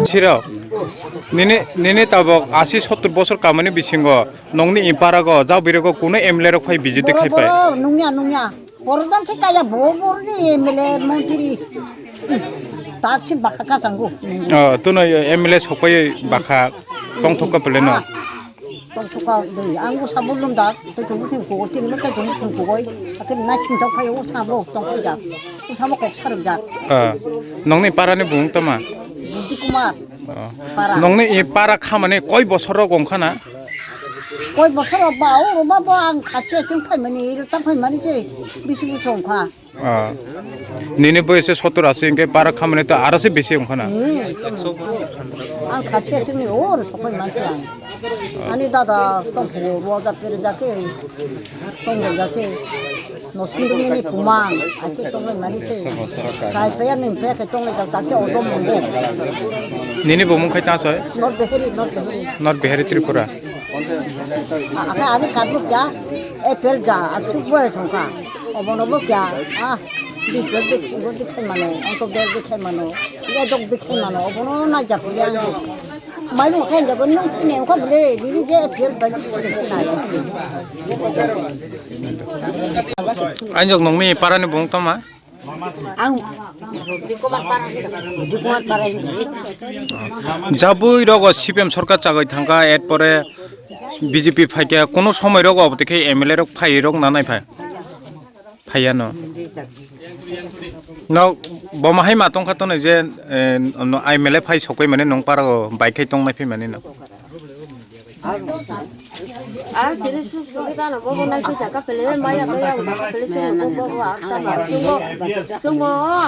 싫어. 니네 따복 80-70 가면이 비친 거 농니 임파라고 자비라고 꾸네 엠레로 파이 비지데 칼파. 농야. 모르던 책가야 뭐 모르니 엠레 몬티리. 답시 바카카 장고. 또는 엠레 속바이 바카 똥톡가 플레나. 똥톡가 네 안고 사물lum다. 그 동생 그거 때문에 그 동생 그거. 하여튼 나 지금 덕파요 사모 똥코자. 사모 꼭 사름자. 농니 파라네 붕따마. 디쿠마. 농네 이 파라 카만에 거의 버서러 공카나. 거의 뭐 서로 봐, 오마 뭐안 같이 좀 팔면이 이럴 땅 팔면이지 미시기 좋은 거. 니네 보이서 소토라스인게 파라 카만에 또 알아서 비시 공카나. 안 같이 좀 오를 속을 많지 않아. 아니 다다 똥 보고 뭐다 빼르자게 똥을 자체 노신동이 구만 아직 똥을 많이지. 잘 빼야는 빼게 똥을 갖다 얻어 먹고. 니네 보면 카이 따서요? not 베헤리 트리푸라. 아까 안에 가볼까? 애별자 축구에 좀가. 어머너볼까? 이것도 캐만해. 어떻게도 캐만해. 이것도 캐만해. 어머나 잡으려. 말로 해야 그 농촌에 가볼래. 이제 별 받지 아니 농미 파라네 붕따마. 디코만 빨아. 자부이라고 CPM सरकार चागै थांगा एड परे बीजेपी फाइके कोनो समय रग अबते एमएलए रग फाइ रग नानाय फाइयानो न बमाहाय मातंग खातन जे एमएलए फाइ सकै माने नंग पारा बाइकै तंग नाय फै माने न 제일 수수비다는 뭐고 나한테 잠깐 별래 마야 그냥 별래 좀 보고 왔다 말고 좀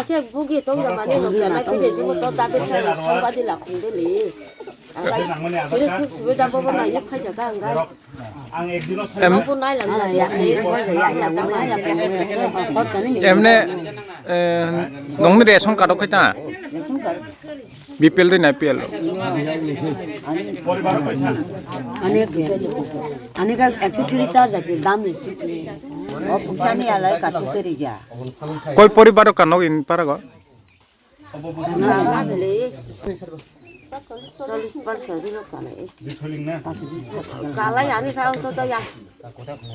걔 보기 동자 많이 놓게 말 근데 지금 또 답변 성과들라 공들이 제일 수수비다 보고 나 이제 파자가 안 가. 보고 나이 남자 एमने नंगने रेशन कार्ड खैता बीपीएल दे ना पीएल 아내가 130짜리 다음에 북산이 알아요 같이 때리자. कोई परिवार कानो इन पारागो 갈라이 아니 사람 또야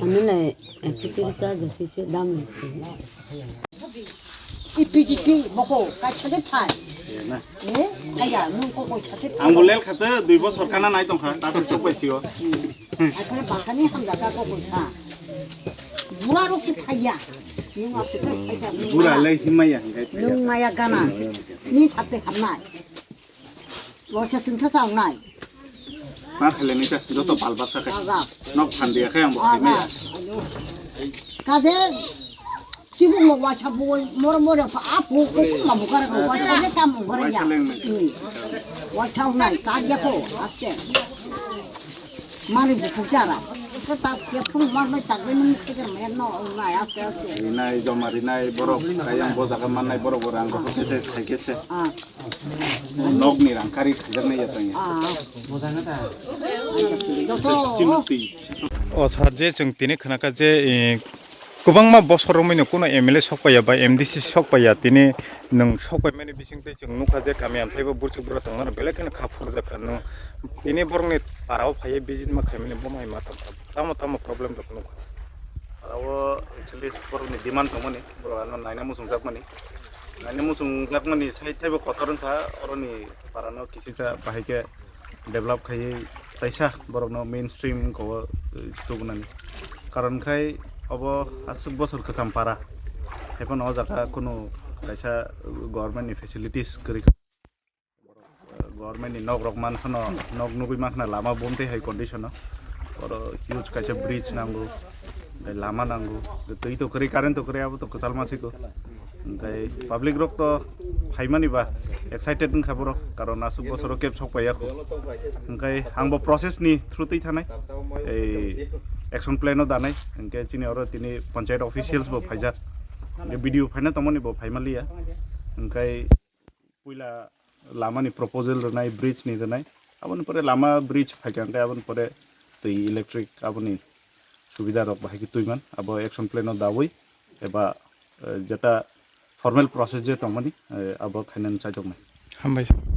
오늘날 130짜리 피시 다음에 이 BGP 먹고 같이 팔. 예? 아야, 눈 꼬고 같이 팔. आंबुलेल खाते 2 बोसोर काना नाय दंखा तातो सब पैसियो 아 그래 바카니 함자가 꼬고 사. 무라로키 파야. ning 앞에 파야. बुराले हिमाया 능마야 가나. 니 잡대 갔나. 워셔 등쳐서 오나. मा खालेनि त जतो बालबात सके नक फान्दिया खै आंबो हिमाया 가데 지금 뭐 와차 보고 뭐라 아 보고 뭐 가라고 와차에 땀 먹어야. 와차 오나 가지고 앞에. 많이 붙잖아. 그다 예쁜 말만 딱 되는 그게 맨날 오나야 때때. रिनाय जमा रिनाय बरफ कायां बजागा माननाय बरफ रां गथ केसे थाइकेसे 아. नगनि रांखारि खाजरनाय यातंया 아. चिनुति 어 사제 정 तिने खनाका जे गोबांमा बसर मैंने कोनो एमएलए सकपाया बा एमडीसी सकपाया तिने नों सकपाय माने बिसिंते जों नुखा जे गामि आमथायबो बुरसुक बुरा थांना बेलेखनो खाफुर जाखा नों तिने बरंनि पाराव फायो बिजिन मा खायमाने बमाय मा तामा प्रब्लेम दं नुखा आव एक्चुअली बरनि डिमान्ड दंमोन बरनो नायना मुसुं जाकमानि नायना मुसुं जाकमानि साइड थाइबो कथरनखा अरनि पारानो किसिसा बाहायके डेभलप खायै ताइसा बरनो मेन स्ट्रीम को तुगनानि कारण खाय अब आसु बसर खसाम पारा हेपन अ जाका कुनु ताइसा गभर्नमेन्ट नि फेसिलिटीज गरि गभर्नमेन्ट नि नग रक मानसनो नग नुबि माखना लामा बोमते हाई कन्डिसन और ह्यूज काइसा ब्रिज नांगौ लामा नांगौ तै तो करि कारेन्ट तो करि अब तो कसाल मासिको ओमफ्राय पाब्लिक रक तो फाइमानिबा एक्साइटेड नखाबर कारण आसु बसर केब सकपायाखौ ओमफ्राय आंबो प्रसेस नि थ्रुतै थानाय ए एक्शन प्लान दानाय ओमफ्राय चिनि आरो तिनि पंचायत अफिशियल्स बो फाइजा भिडिअ फाइना तमनि बो फाइमालिया ओमफ्राय पुइला लामानि प्रपोजल रनाय ब्रिज नि रनाय आबन परे लामा ब्रिज फाइकांते आबन परे दै इलेक्ट्रिक आबनि सुविधा रक बाहायकि तुइमान अब एक्शन प्लान दावै एबा जेटा फर्मेल प्रोसेस जे तमनि अब खाइनान चाइदोंमोन हामबाय